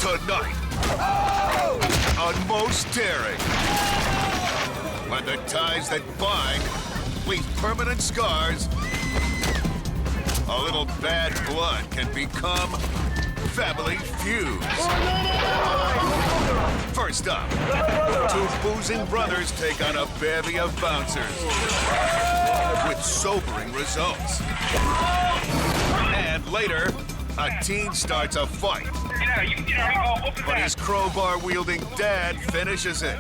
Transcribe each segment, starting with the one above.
Tonight, on Most Daring, when the ties that bind leave permanent scars, a little bad blood can become family feuds. First up, two boozing brothers take on a bevy of bouncers with sobering results. And later, a teen starts a fight, but his crowbar-wielding dad finishes it.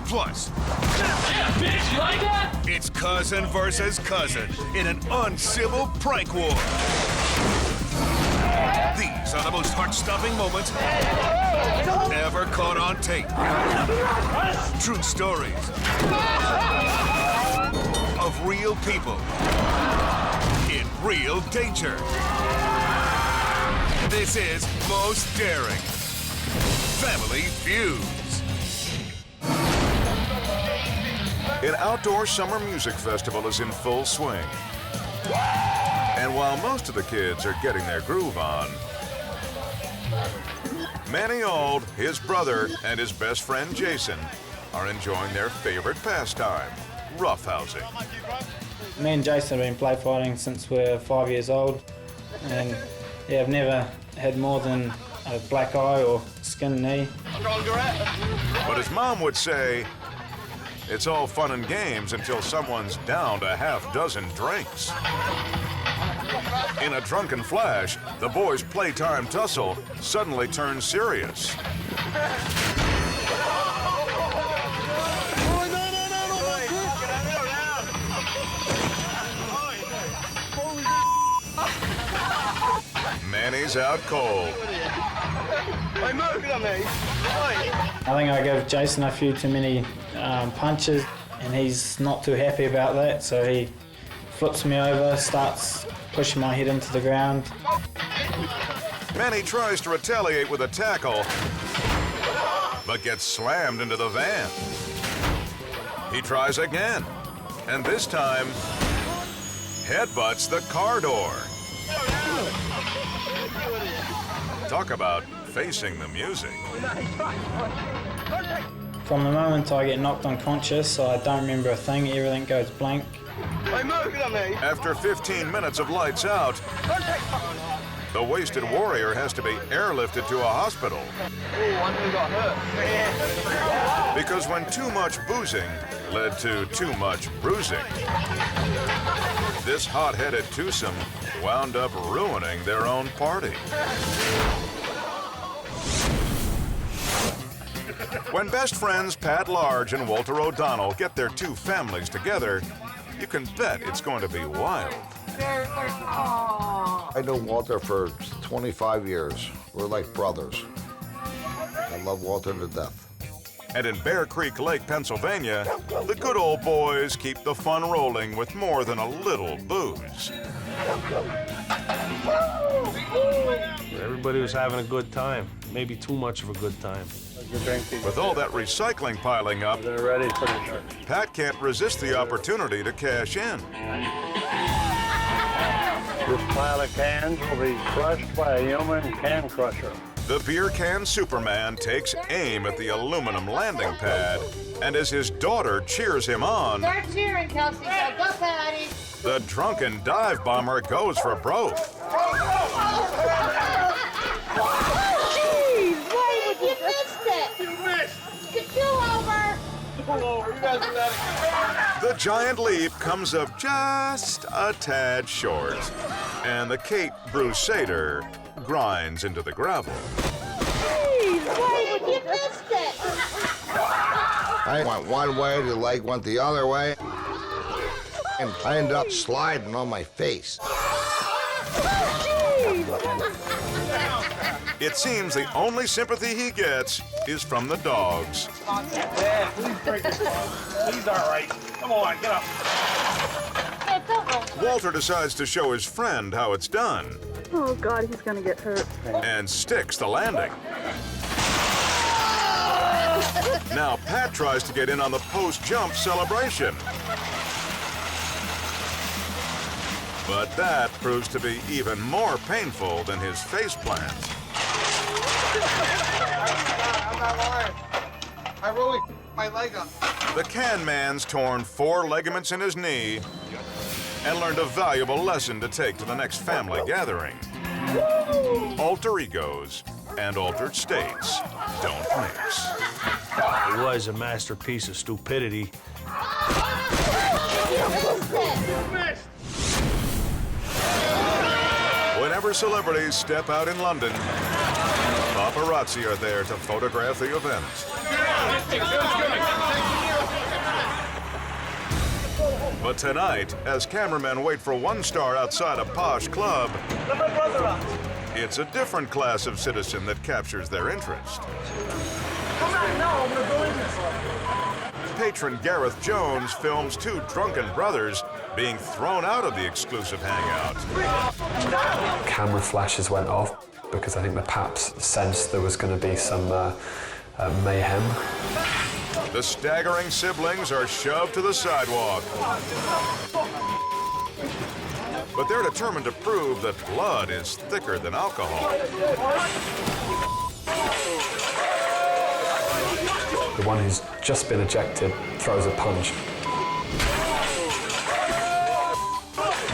Plus, it's cousin versus cousin in an uncivil prank war. These are the most heart-stopping moments ever caught on tape. True stories of real people in real danger. This is Most Daring Family Feuds. An outdoor summer music festival is in full swing. And while most of the kids are getting their groove on, Manny Auld, his brother, and his best friend Jason are enjoying their favorite pastime, roughhousing. Me and Jason have been play fighting since we're 5 years old, and yeah, I've never had more than a black eye or skinned knee. But his mom would say, it's all fun and games until someone's downed a half dozen drinks. In a drunken flash, the boys' playtime tussle suddenly turns serious. Manny's out cold. I think I gave Jason a few too many punches, and he's not too happy about that, so he flips me over, starts pushing my head into the ground. Manny tries to retaliate with a tackle, but gets slammed into the van. He tries again, and this time, headbutts the car door. Talk about facing the music. From the moment I get knocked unconscious, I don't remember a thing, everything goes blank. After 15 minutes of lights out, the wasted warrior has to be airlifted to a hospital. Because when too much boozing led to too much bruising, this hot-headed twosome wound up ruining their own party. When best friends Pat Large and Walter O'Donnell get their two families together, you can bet it's going to be wild. I know Walter for 25 years. We're like brothers. I love Walter to death. And in Bear Creek Lake, Pennsylvania, the good old boys keep the fun rolling with more than a little booze. Everybody was having a good time, maybe too much of a good time. With all that recycling piling up, Pat can't resist the opportunity to cash in. This pile of cans will be crushed by a human can crusher. The beer can Superman takes aim at the aluminum landing pad, and as his daughter cheers him on, Start cheering, Kelsey. Go, Patty. the drunken dive bomber goes for broke. Jeez, why would you missed it? You missed. Pull over. Pull over. You guys do that. The giant leap comes up just a tad short, and the Kate Brusader grinds into the gravel. Jeez, why would you missed it? I went one way, the leg went the other way, and I ended up sliding on my face. It seems the only sympathy he gets is from the dogs. Dad, please break it. He's all right. Come on, get up. Walter decides to show his friend how it's done. Oh, God, he's gonna get hurt. And sticks the landing. Now Pat tries to get in on the post-jump celebration. But that proves to be even more painful than his face plant. I'm not lying. I really my leg up. The Can Man's torn 4 ligaments in his knee and learned a valuable lesson to take to the next family gathering. Alter egos and altered states don't mix. It was a masterpiece of stupidity. Whenever celebrities step out in London, paparazzi are there to photograph the event. But tonight, as cameramen wait for one star outside a posh club, it's a different class of citizen that captures their interest. Patron Gareth Jones films 2 drunken brothers being thrown out of the exclusive hangout. Camera flashes went off because I think the Paps sensed there was going to be some mayhem. The staggering siblings are shoved to the sidewalk. But they're determined to prove that blood is thicker than alcohol. The one who's just been ejected throws a punch.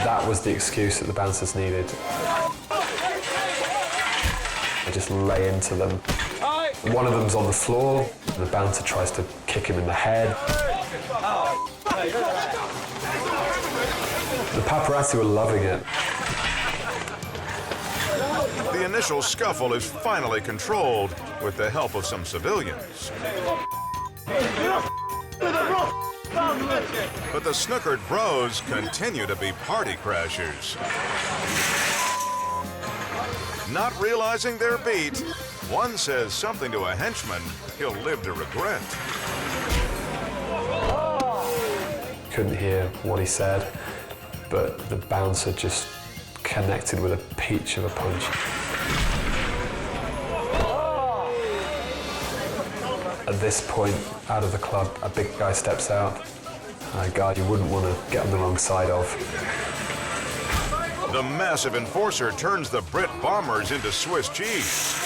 That was the excuse that the bouncers needed. They just lay into them. One of them's on the floor, and the bouncer tries to kick him in the head. The paparazzi were loving it. The initial scuffle is finally controlled with the help of some civilians. But the snookered bros continue to be party crashers. Not realizing their beat, one says something to a henchman he'll live to regret. Couldn't hear what he said, but the bouncer just connected with a peach of a punch. At this point, out of the club, a big guy steps out. A guy you wouldn't want to get on the wrong side of. The massive enforcer turns the Brit bombers into Swiss cheese.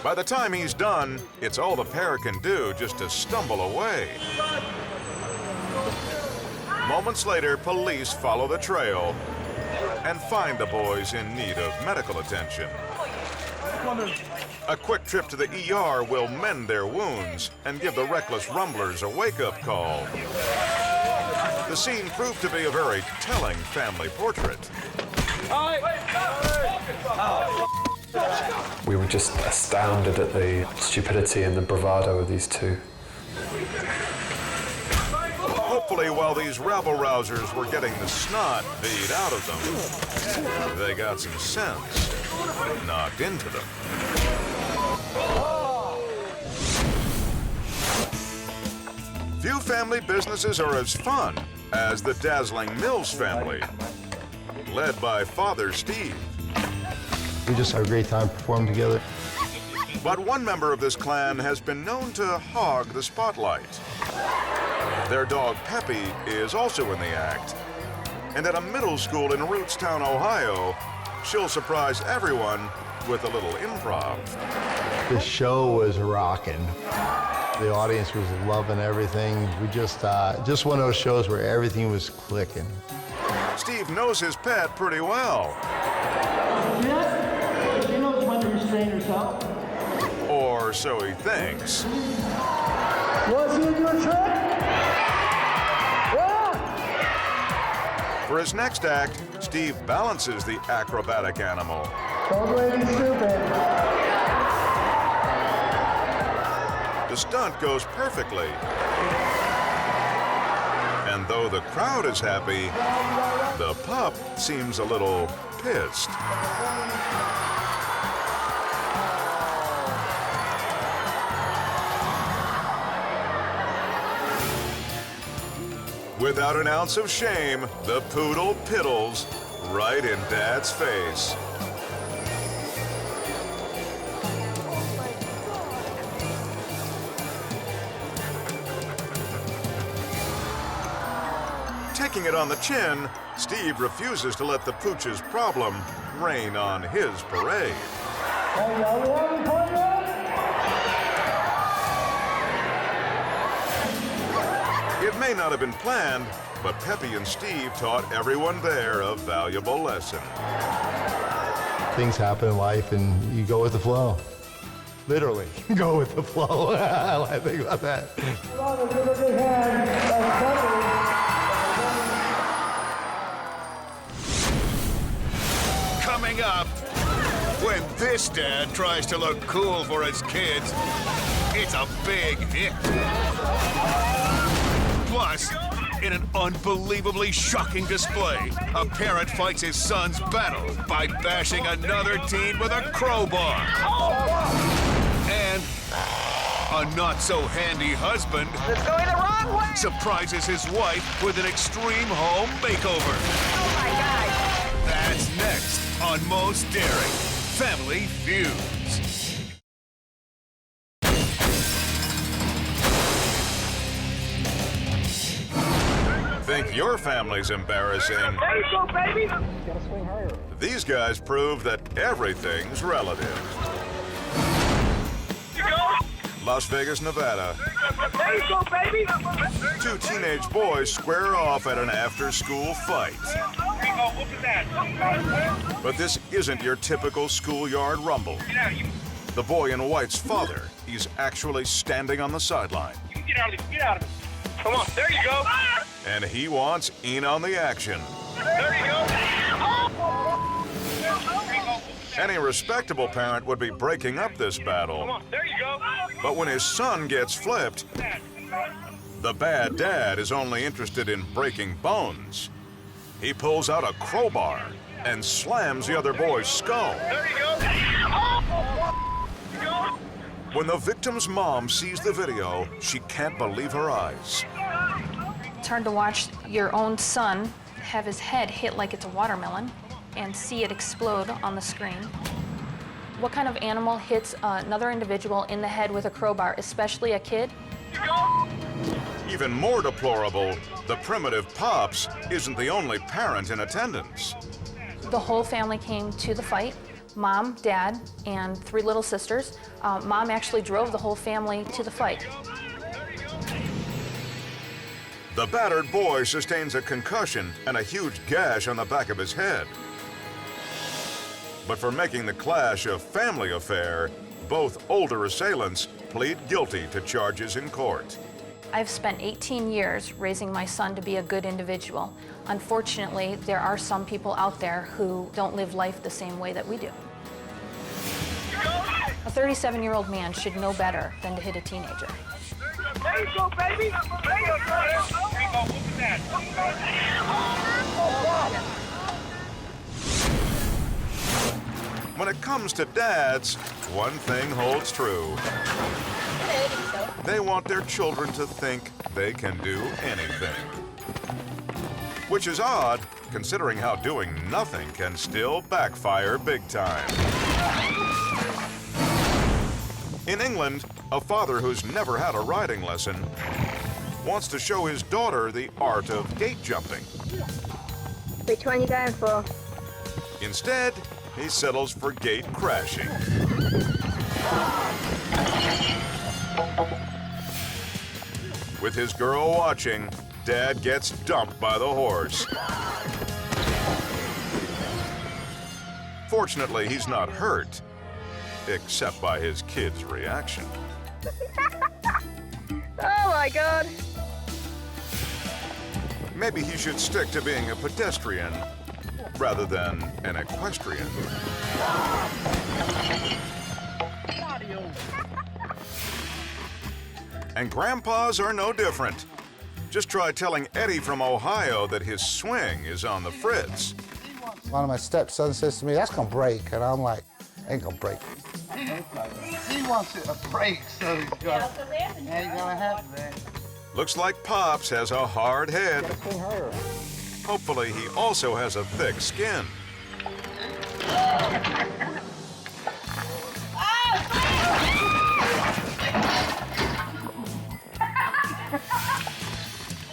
By the time he's done, it's all the pair can do just to stumble away. Moments later, police follow the trail and find the boys in need of medical attention. A quick trip to the ER will mend their wounds and give the reckless rumblers a wake-up call. The scene proved to be a very telling family portrait. We were just astounded at the stupidity and the bravado of these two. Hopefully, while these rabble-rousers were getting the snot beat out of them, they got some sense knocked into them. Few family businesses are as fun as the dazzling Mills family, led by Father Steve. We just had a great time performing together. But one member of this clan has been known to hog the spotlight. Their dog Peppy is also in the act. And at a middle school in Rootstown, Ohio, she'll surprise everyone with a little improv. The show was rocking. The audience was loving everything. We just one of those shows where everything was clicking. Steve knows his pet pretty well. Yeah, she knows when to restrain herself. Or so he thinks. Was he a good trick? Yeah! For his next act, Steve balances the acrobatic animal. Don't let me stupid. The stunt goes perfectly. And though the crowd is happy, the pup seems a little pissed. Without an ounce of shame, the poodle piddles right in Dad's face. Taking it on the chin, Steve refuses to let the pooch's problem rain on his parade. It may not have been planned, but Pepe and Steve taught everyone there a valuable lesson. Things happen in life and you go with the flow. Literally, go with the flow. I think about that. Coming up, when this dad tries to look cool for his kids, it's a big hit. Plus, in an unbelievably shocking display, a parent fights his son's battle by bashing another teen with a crowbar. And a not-so-handy husband It's going the wrong way! surprises his wife with an extreme home makeover. Oh my God! That's next on Most Daring Family Feuds. Think your family's embarrassing? There you go, baby! These guys prove that everything's relative. Las Vegas, Nevada. There you go, baby! Two teenage boys square off at an after-school fight. But this isn't your typical schoolyard rumble. The boy in white's father, he's actually standing on the sideline. Get out of it, get out of it. Come on, there you go. And he wants in on the action. There you go. Any respectable parent would be breaking up this battle. There you go. But when his son gets flipped, the bad dad is only interested in breaking bones. He pulls out a crowbar and slams the other boy's skull. There you go. When the victim's mom sees the video, she can't believe her eyes. It's hard to watch your own son have his head hit like it's a watermelon and see it explode on the screen. What kind of animal hits another individual in the head with a crowbar, especially a kid? Even more deplorable, the primitive Pops isn't the only parent in attendance. The whole family came to the fight. Mom, Dad, and 3 little sisters. Mom actually drove the whole family to the fight. The battered boy sustains a concussion and a huge gash on the back of his head. But for making the clash a family affair, both older assailants plead guilty to charges in court. I've spent 18 years raising my son to be a good individual. Unfortunately, there are some people out there who don't live life the same way that we do. A 37-year-old man should know better than to hit a teenager. There you go, baby. There you go. There you go. Look at that. When it comes to dads, one thing holds true. They want their children to think they can do anything. Which is odd, considering how doing nothing can still backfire big time. In England, a father who's never had a riding lesson wants to show his daughter the art of gate jumping. Which one you going for? Instead, he settles for gate crashing. With his girl watching, Dad gets dumped by the horse. Fortunately, he's not hurt, except by his kid's reaction. Oh my God. Maybe he should stick to being a pedestrian rather than an equestrian. And grandpas are no different. Just try telling Eddie from Ohio that his swing is on the fritz. One of my stepsons says to me, "That's gonna break," and I'm like, "Ain't gonna break." He wants it to break, so he's gonna have that. Looks like Pops has a hard head. Hopefully, he also has a thick skin.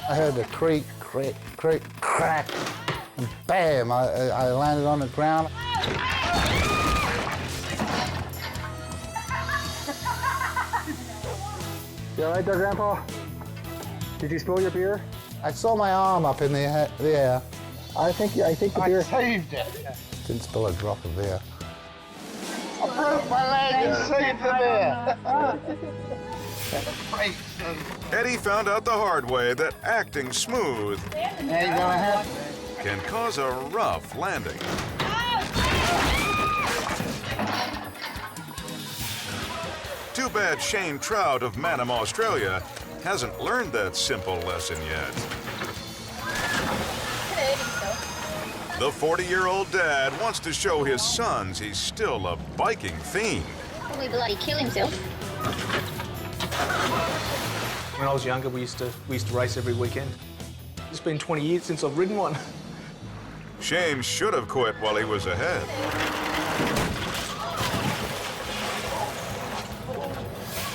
I heard the creak, crack, and bam, I landed on the ground. You all right there, Grandpa? Did you spill your beer? I saw my arm up in the air. I think the beer saved it. Didn't spill a drop of beer. I broke my leg and saved the beer. Eddie found out the hard way that acting smooth can cause a rough landing. Too bad Shane Trout of Manham, Australia, hasn't learned that simple lesson yet. The 40-year-old dad wants to show his sons he's still a biking fiend. Probably bloody kill himself. When I was younger, we used to race every weekend. It's been 20 years since I've ridden one. Shane should have quit while he was ahead.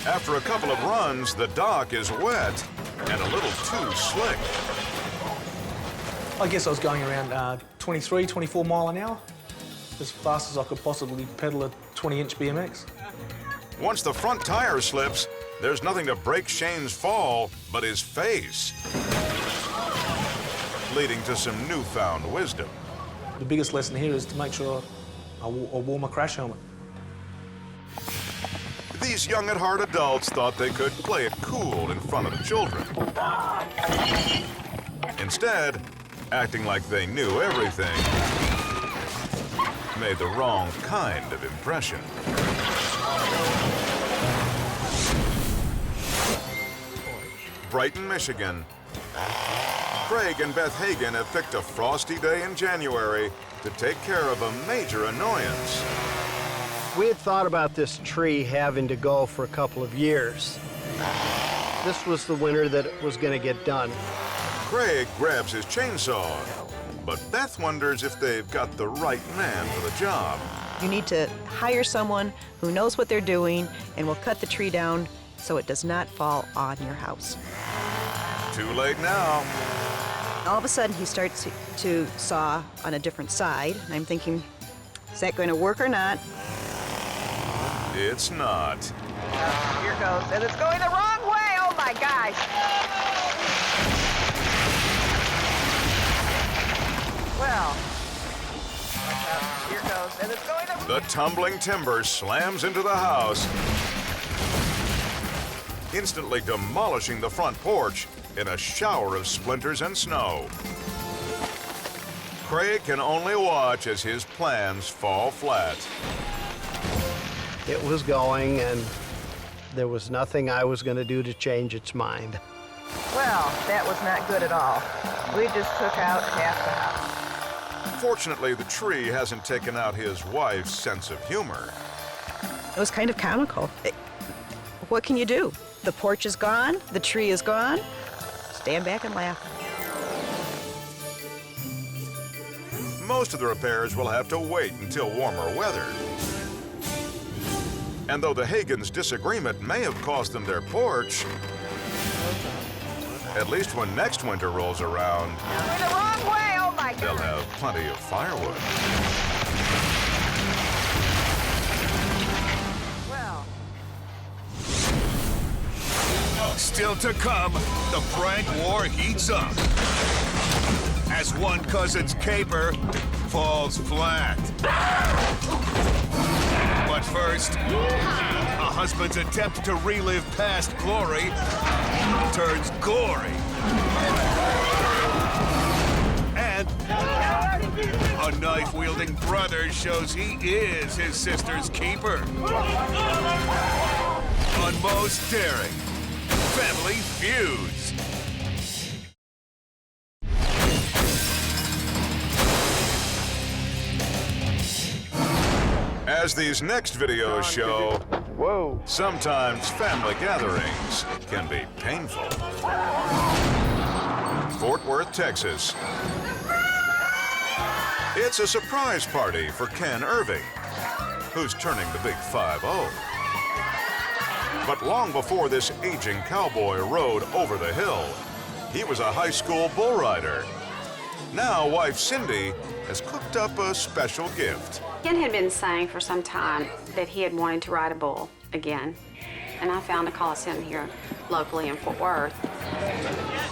After a couple of runs, the dock is wet and a little too slick. I guess I was going around 23, 24 mile an hour, as fast as I could possibly pedal a 20-inch BMX. Once the front tire slips, there's nothing to break Shane's fall but his face, leading to some newfound wisdom. The biggest lesson here is to make sure I wore my crash helmet. These young at heart adults thought they could play it cool in front of the children. Instead, acting like they knew everything made the wrong kind of impression. Brighton, Michigan. Craig and Beth Hagen have picked a frosty day in January to take care of a major annoyance. We had thought about this tree having to go for a couple of years. This was the winter that it was going to get done. Craig grabs his chainsaw, but Beth wonders if they've got the right man for the job. You need to hire someone who knows what they're doing and will cut the tree down so it does not fall on your house. Too late now. All of a sudden, he starts to saw on a different side, and I'm thinking, is that going to work or not? It's not. Here goes, and it's going the wrong way. Oh my gosh. Well, here goes, and it's going The tumbling timber slams into the house, instantly demolishing the front porch in a shower of splinters and snow. Craig can only watch as his plans fall flat. It was going, and there was nothing I was going to do to change its mind. Well, that was not good at all. We just took out half the house. Fortunately, the tree hasn't taken out his wife's sense of humor. It was kind of comical. What can you do? The porch is gone, the tree is gone. Stand back and laugh. Most of the repairs will have to wait until warmer weather. And though the Hagens' disagreement may have cost them their porch, at least when next winter rolls around, Going the wrong way, oh my God. they'll have plenty of firewood. Well. Still to come, the prank war heats up as one cousin's caper falls flat. But first, a husband's attempt to relive past glory turns gory. And a knife-wielding brother shows he is his sister's keeper. On Most Daring Family Feuds. As these next videos show, sometimes family gatherings can be painful. Fort Worth, Texas. It's a surprise party for Ken Irving, who's turning the big 5-0. But long before this aging cowboy rode over the hill, He was a high school bull rider. Now, wife Cindy has cooked up a special gift. Ken had been saying for some time that he had wanted to ride a bull again, and I found a coliseum here locally in Fort Worth.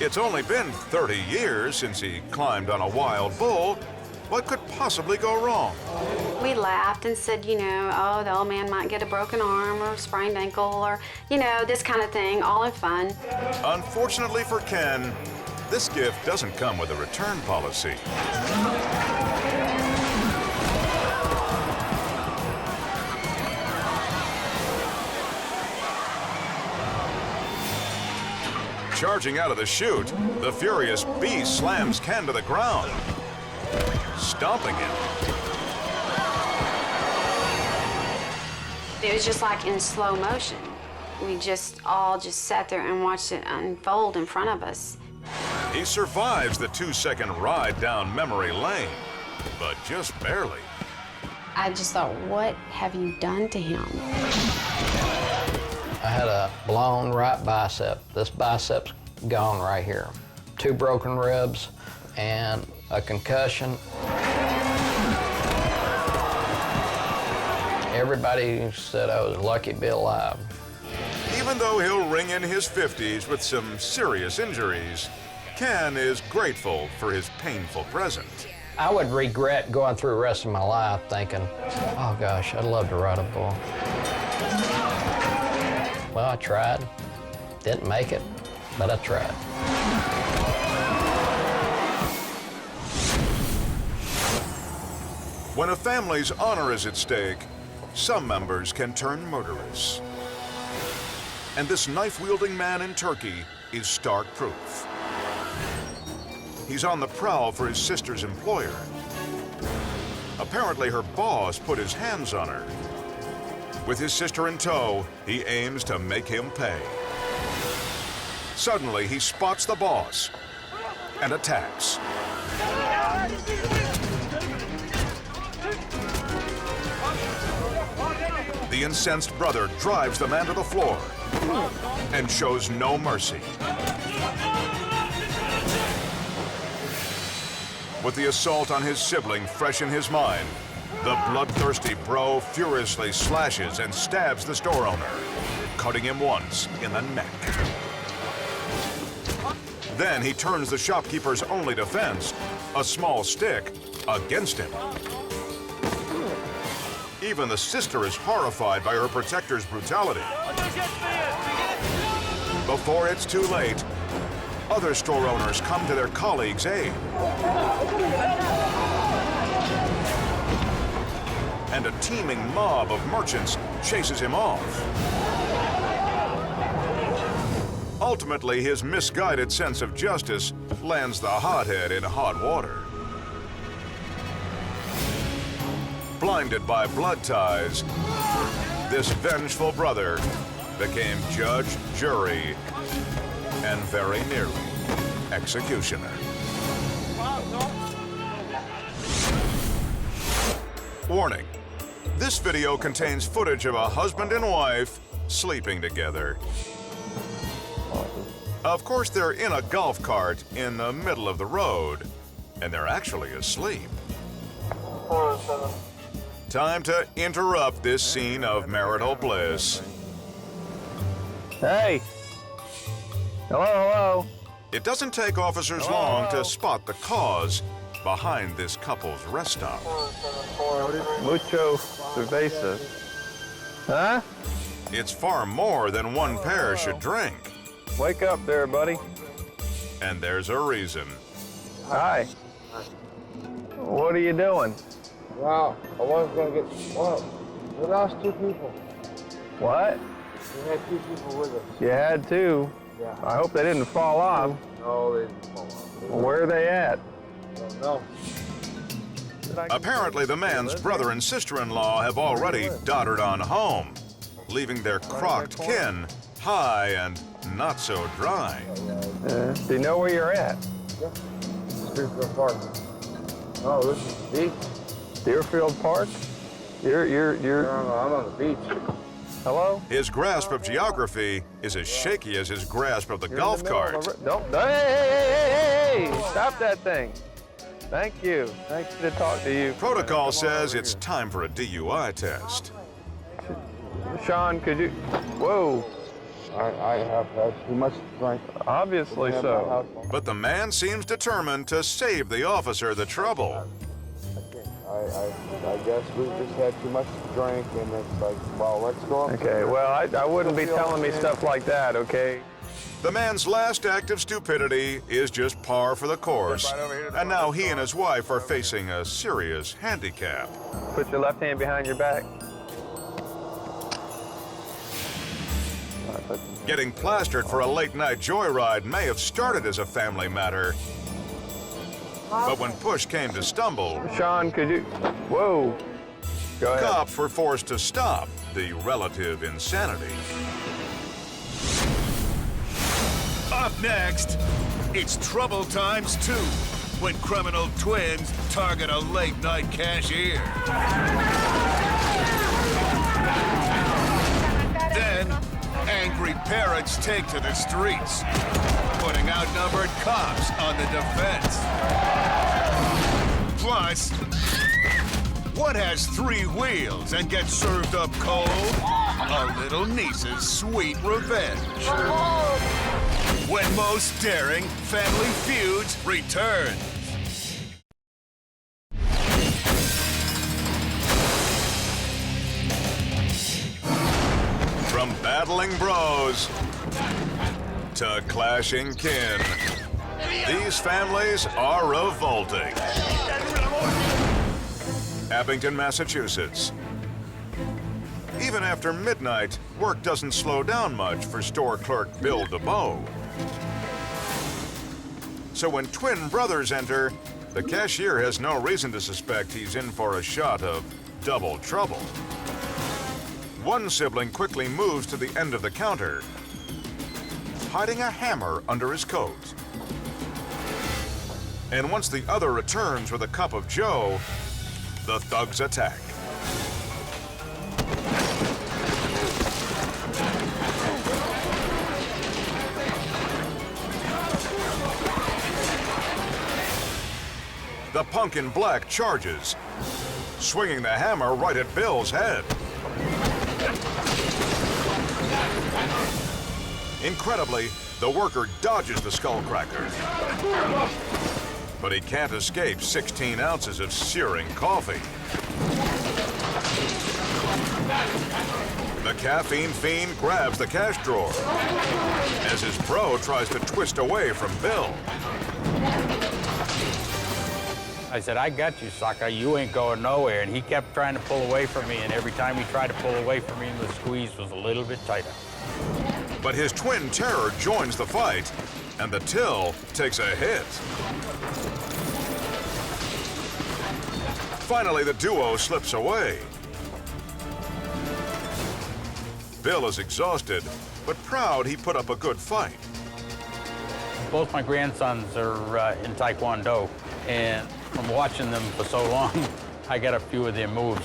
It's only been 30 years since he climbed on a wild bull. What could possibly go wrong? We laughed and said, you know, oh, the old man might get a broken arm or a sprained ankle or, you know, this kind of thing, all in fun. Unfortunately for Ken, this gift doesn't come with a return policy. Charging out of the chute, the furious beast slams Ken to the ground, stomping him. It was just like in slow motion. We just all sat there and watched it unfold in front of us. He survives the 2-second ride down memory lane, but just barely. I just thought, what have you done to him? I had a blown right bicep. This bicep's gone right here. 2 broken ribs and a concussion. Everybody said I was lucky to be alive. Even though he'll ring in his 50s with some serious injuries, Ken is grateful for his painful present. I would regret going through the rest of my life thinking, oh gosh, I'd love to ride a bull. Well, I tried. Didn't make it, but I tried. When a family's honor is at stake, some members can turn murderous. And this knife-wielding man in Turkey is stark proof. He's on the prowl for his sister's employer. Apparently, her boss put his hands on her. With his sister in tow, he aims to make him pay. Suddenly, he spots the boss and attacks. The incensed brother drives the man to the floor and shows no mercy. With the assault on his sibling fresh in his mind, the bloodthirsty bro furiously slashes and stabs the store owner, cutting him once in the neck. Then he turns the shopkeeper's only defense, a small stick, against him. Even the sister is horrified by her protector's brutality. Before it's too late, other store owners come to their colleagues' aid. And a teeming mob of merchants chases him off. Ultimately, his misguided sense of justice lands the hothead in hot water. Blinded by blood ties, this vengeful brother became judge, jury, and very nearly executioner. Warning, this video contains footage of a husband and wife sleeping together. Of course, they're in a golf cart in the middle of the road, and they're actually asleep. Time to interrupt this scene of marital bliss. Hey! Hello, hello. It doesn't take officers long to spot the cause behind this couple's rest stop. Mucho cerveza. Huh? It's far more than one pair should drink. Wake up there, buddy. And there's a reason. Hi. What are you doing? Wow, I wasn't gonna get. Well, we lost 2 people. What? We had 2 people with us. You had to. Yeah. I hope they didn't fall off. No, they didn't fall off. Well, where are they at? No. Apparently, the man's brother and sister-in-law have already doddered on home, leaving their crocked kin high and not so dry. Do you know where you're at? Yeah. Deerfield Park. Oh, this is the beach. Deerfield Park? You're. No, I'm on the beach. Hello? His grasp of geography is as shaky as his grasp of the golf cart. Hey! Stop that thing. Thank you. Nice to talk to you. Protocol says it's time for a DUI test. Sean, could you... Whoa. I have had too much drink. Obviously so. But the man seems determined to save the officer the trouble. I guess we just had too much drink, and it's like, well, let's go up. Okay, well, I wouldn't be telling me stuff like that, okay? The man's last act of stupidity is just par for the course, and now he and his wife are facing a serious handicap. Put your left hand behind your back. Getting plastered for a late-night joyride may have started as a family matter, but when push came to stumble, Sean, could you... Whoa. Go ahead. Cops were forced to stop the relative insanity. Up next, it's trouble times 2 when criminal twins target a late-night cashier. Then, angry parents take to the streets, putting outnumbered cops on the defense. Plus, what has 3 wheels and gets served up cold? A little niece's sweet revenge. When most daring Family Feuds return. From battling bros to clashing kin, these families are revolting. Abington, Massachusetts. Even after midnight, work doesn't slow down much for store clerk Bill DeBoe. So when twin brothers enter, the cashier has no reason to suspect he's in for a shot of double trouble. One sibling quickly moves to the end of the counter, hiding a hammer under his coat. And once the other returns with a cup of joe, the thugs attack. The punk in black charges, swinging the hammer right at Bill's head. Incredibly, the worker dodges the skullcracker. But he can't escape 16 ounces of searing coffee. The caffeine fiend grabs the cash drawer as his bro tries to twist away from Bill. I said, I got you, sucker. You ain't going nowhere. And he kept trying to pull away from me, and every time he tried to pull away from me, the squeeze was a little bit tighter. But his twin terror joins the fight, and the till takes a hit. Finally, the duo slips away. Bill is exhausted, but proud he put up a good fight. Both my grandsons are in Taekwondo, and from watching them for so long, I got a few of their moves.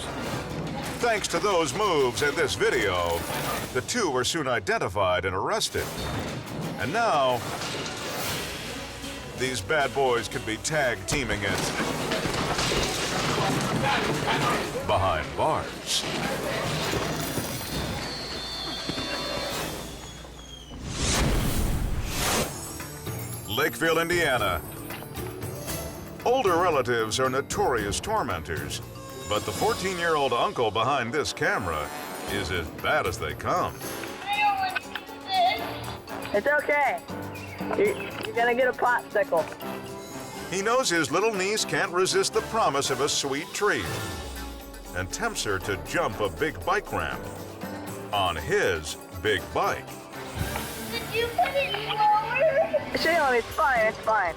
Thanks to those moves and this video, the two were soon identified and arrested. And now, these bad boys could be tag teaming it behind bars. Lakeville, Indiana. Older relatives are notorious tormentors, but the 14-year-old uncle behind this camera is as bad as they come. It's okay. You're gonna get a popsicle. He knows his little niece can't resist the promise of a sweet treat and tempts her to jump a big bike ramp on his big bike. Did you put it lower? Shaylin, it's fine, it's fine.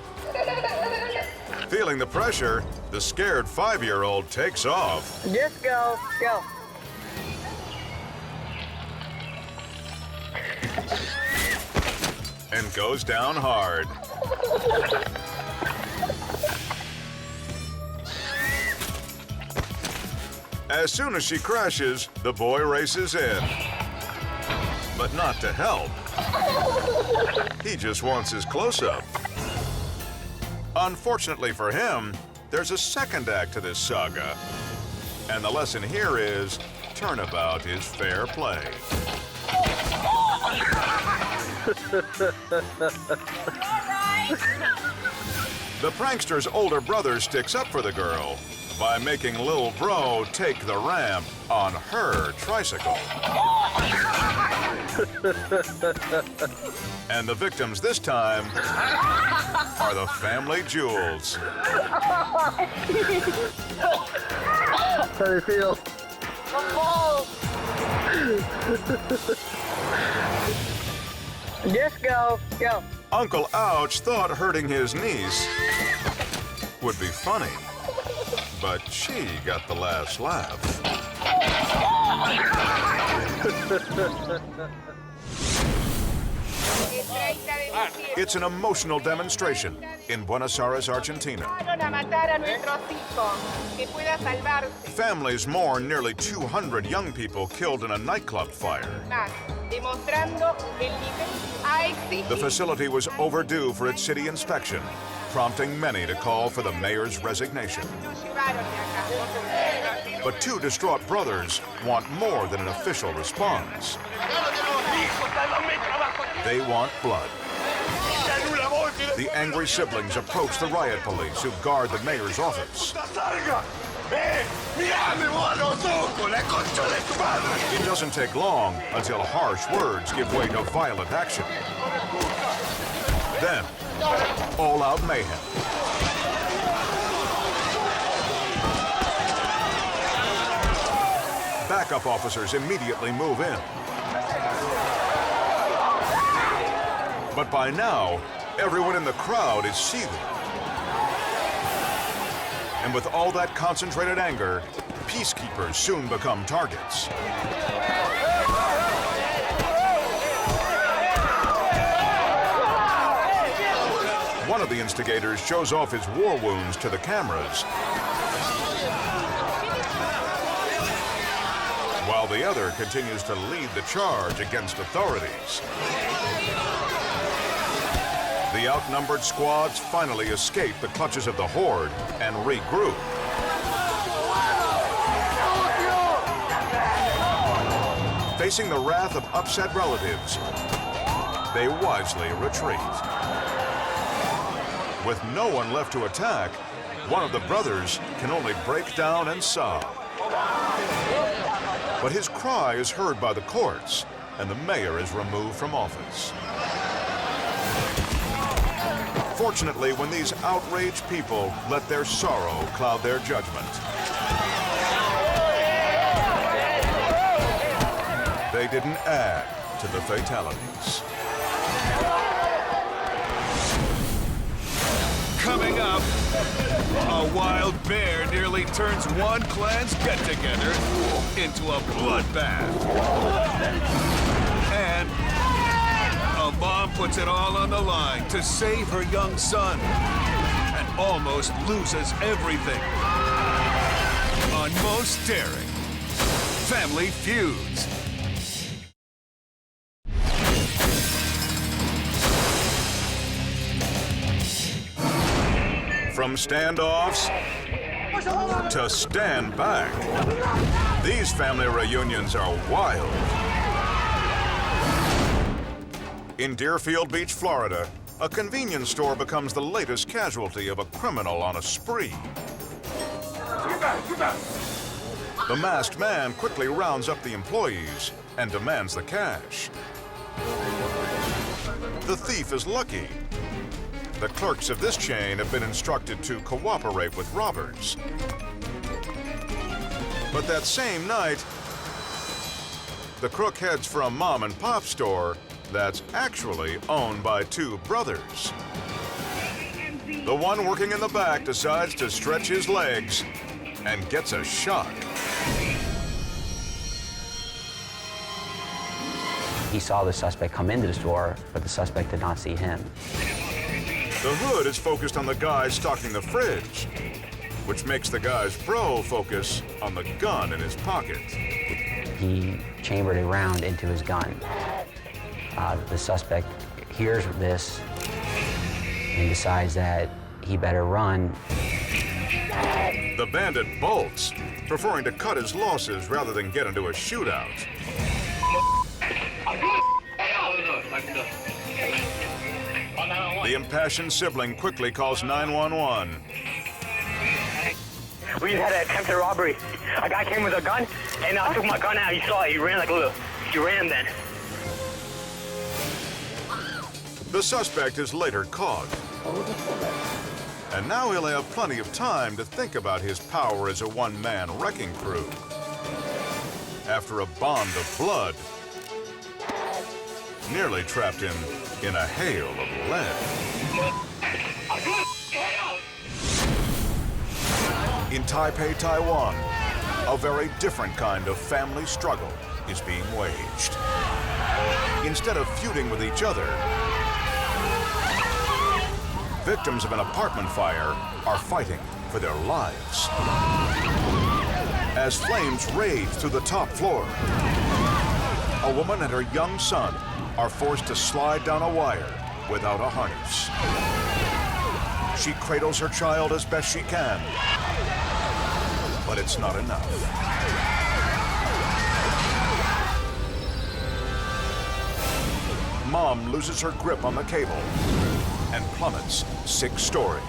Feeling the pressure, the scared 5-year-old takes off. Just go, go. And goes down hard. As soon as she crashes, the boy races in. but not to help. He just wants his close-up. Unfortunately for him, there's a second act to this saga. And the lesson here is, turnabout is fair play. The prankster's older brother sticks up for the girl by making Lil Bro take the ramp on her tricycle. And the victims this time are the family jewels. How do you feel? Just go. Uncle Ouch thought hurting his niece would be funny, but she got the last laugh. It's an emotional demonstration in Buenos Aires, Argentina. Families mourn nearly 200 young people killed in a nightclub fire. The facility was overdue for its city inspection, prompting many to call for the mayor's resignation. But two distraught brothers want more than an official response. They want blood. The angry siblings approach the riot police who guard the mayor's office. It doesn't take long until harsh words give way to violent action. Then, all-out mayhem. Backup officers immediately move in. But by now, everyone in the crowd is seething. And with all that concentrated anger, peacekeepers soon become targets. One of the instigators shows off his war wounds to the cameras, while the other continues to lead the charge against authorities. The outnumbered squads finally escape the clutches of the horde and regroup. Facing the wrath of upset relatives, they wisely retreat. With no one left to attack, one of the brothers can only break down and sob. But his cry is heard by the courts, and the mayor is removed from office. Fortunately, when these outraged people let their sorrow cloud their judgment, they didn't add to the fatalities. Coming up, a wild bear nearly turns one clan's get-together into a bloodbath. And a mom puts it all on the line to save her young son and almost loses everything. On Most Daring, Family Feuds. From standoffs to stand back, these family reunions are wild. In Deerfield Beach, Florida, a convenience store becomes the latest casualty of a criminal on a spree. The masked man quickly rounds up the employees and demands the cash. The thief is lucky. The clerks of this chain have been instructed to cooperate with robbers. But that same night, the crook heads for a mom-and-pop store that's actually owned by two brothers. The one working in the back decides to stretch his legs and gets a shock. He saw the suspect come into the store, but the suspect did not see him. The hood is focused on the guy stocking the fridge, which makes the guy's bro focus on the gun in his pocket. He chambered a round into his gun. The suspect hears this and decides that he better run. The bandit bolts, preferring to cut his losses rather than get into a shootout. The impassioned sibling quickly calls 911. We had an attempted robbery. A guy came with a gun, and I took my gun out. He saw it. He ran like a little. He ran then. The suspect is later caught. And now he'll have plenty of time to think about his power as a one-man wrecking crew. After a bond of blood, nearly trapped him in a hail of lead. In Taipei, Taiwan, a very different kind of family struggle is being waged. Instead of feuding with each other, victims of an apartment fire are fighting for their lives. As flames rage through the top floor, a woman and her young son are forced to slide down a wire without a harness. She cradles her child as best she can, but it's not enough. Mom loses her grip on the cable and plummets 6 stories.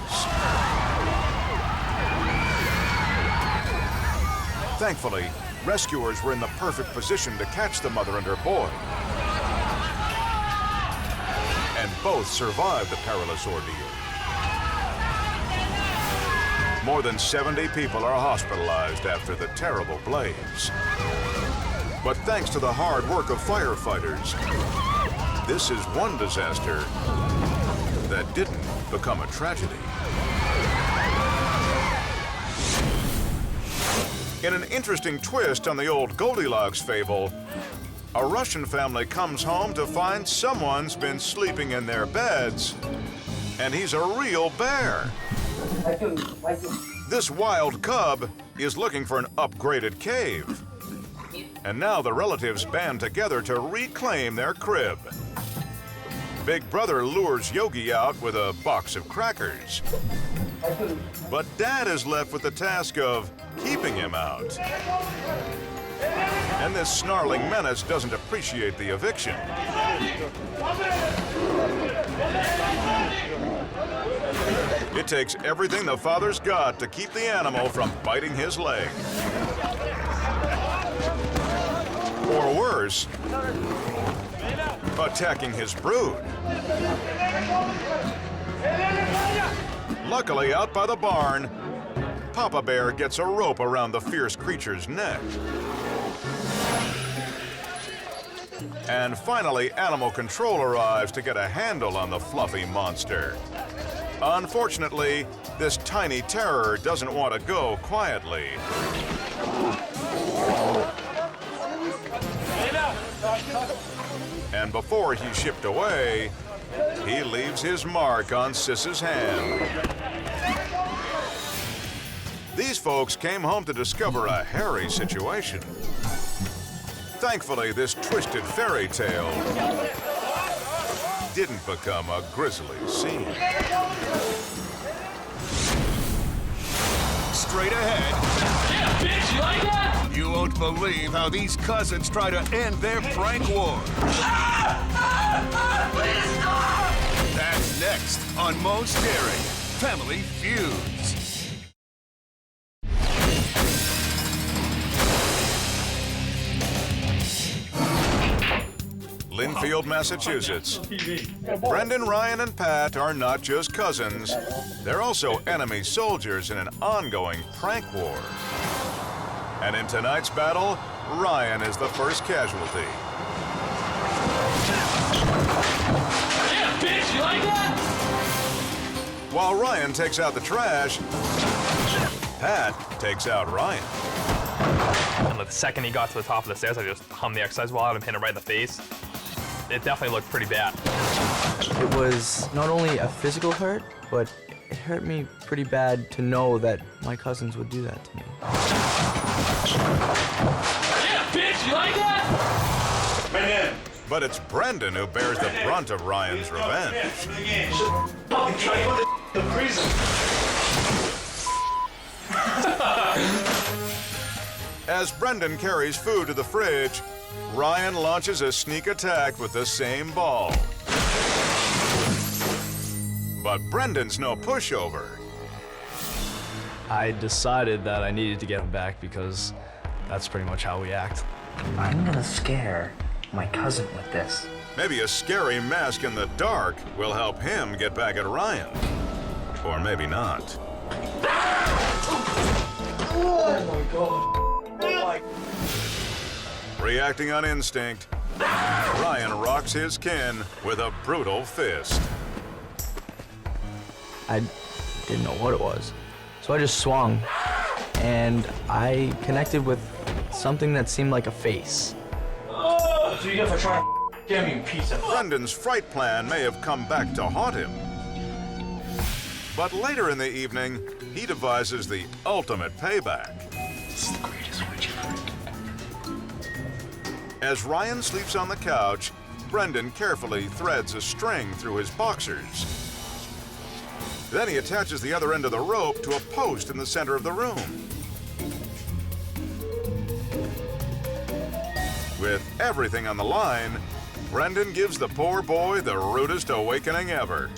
Thankfully, rescuers were in the perfect position to catch the mother and her boy. And both survived the perilous ordeal. More than 70 people are hospitalized after the terrible blaze. But thanks to the hard work of firefighters, this is one disaster that didn't become a tragedy. In an interesting twist on the old Goldilocks fable, a Russian family comes home to find someone's been sleeping in their beds, and he's a real bear. This wild cub is looking for an upgraded cave. And now the relatives band together to reclaim their crib. Big Brother lures Yogi out with a box of crackers. But Dad is left with the task of keeping him out. And this snarling menace doesn't appreciate the eviction. It takes everything the father's got to keep the animal from biting his leg. Or worse, attacking his brood. Luckily, out by the barn, Papa Bear gets a rope around the fierce creature's neck. And finally, animal control arrives to get a handle on the fluffy monster. Unfortunately, this tiny terror doesn't want to go quietly. And before he's shipped away, he leaves his mark on Sis's hand. These folks came home to discover a hairy situation. Thankfully, this twisted fairy tale didn't become a grisly scene. Straight ahead. Yeah, bitch, you like that? You won't believe how these cousins try to end their prank war. Please stop! That's next on Most Daring Family Feuds. Linfield, Massachusetts. Brendan, Ryan, and Pat are not just cousins. They're also enemy soldiers in an ongoing prank war. And in tonight's battle, Ryan is the first casualty. Yeah, bitch, you like that? While Ryan takes out the trash, Pat takes out Ryan. And the second he got to the top of the stairs, I just hummed the exercise ball at him, hit him right in the face. It definitely looked pretty bad. It was not only a physical hurt, but it hurt me pretty bad to know that my cousins would do that to me. Yeah, bitch, you like that? Man in. But it's Brendan who bears the brunt of Ryan's revenge. As Brendan carries food to the fridge, Ryan launches a sneak attack with the same ball. But Brendan's no pushover. I decided that I needed to get him back because that's pretty much how we act. I'm gonna scare my cousin with this. Maybe a scary mask in the dark will help him get back at Ryan. Or maybe not. Oh my God. Reacting on instinct, Ryan rocks his kin with a brutal fist. I didn't know what it was. So I just swung, and I connected with something that seemed like a face. So you get for trying to get me, piece of... Brendan's fright plan may have come back to haunt him. But later in the evening, he devises the ultimate payback. This is the greatest witch ever. As Ryan sleeps on the couch, Brendan carefully threads a string through his boxers. Then he attaches the other end of the rope to a post in the center of the room. With everything on the line, Brendan gives the poor boy the rudest awakening ever.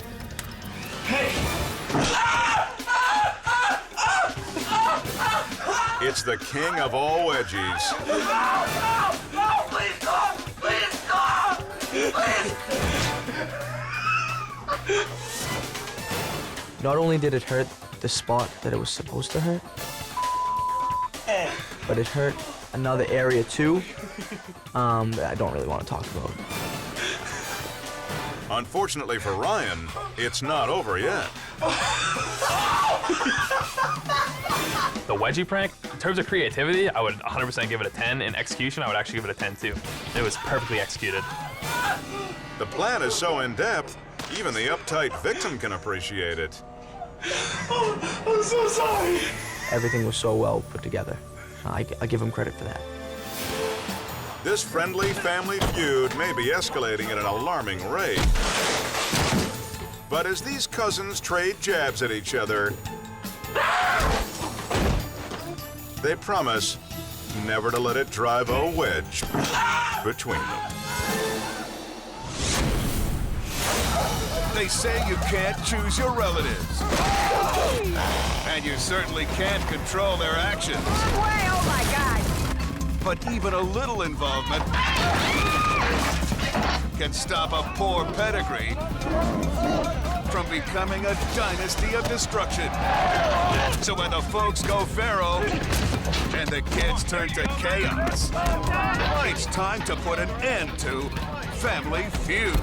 It's the king of all wedgies. No, please stop! Please stop! Please! Not only did it hurt the spot that it was supposed to hurt, but it hurt another area too that I don't really want to talk about. Unfortunately for Ryan, it's not over yet. The wedgie prank, in terms of creativity, I would 100% give it a 10. In execution, I would actually give it a 10 too. It was perfectly executed. The plan is so in-depth, even the uptight victim can appreciate it. I'm so sorry. Everything was so well put together. I give him credit for that. This friendly family feud may be escalating at an alarming rate. But as these cousins trade jabs at each other, they promise never to let it drive a wedge between them. They say you can't choose your relatives. And you certainly can't control their actions. Way, oh my God! But even a little involvement can stop a poor pedigree from becoming a dynasty of destruction. So when the folks go feral and the kids turn to chaos, it's time to put an end to family feuds.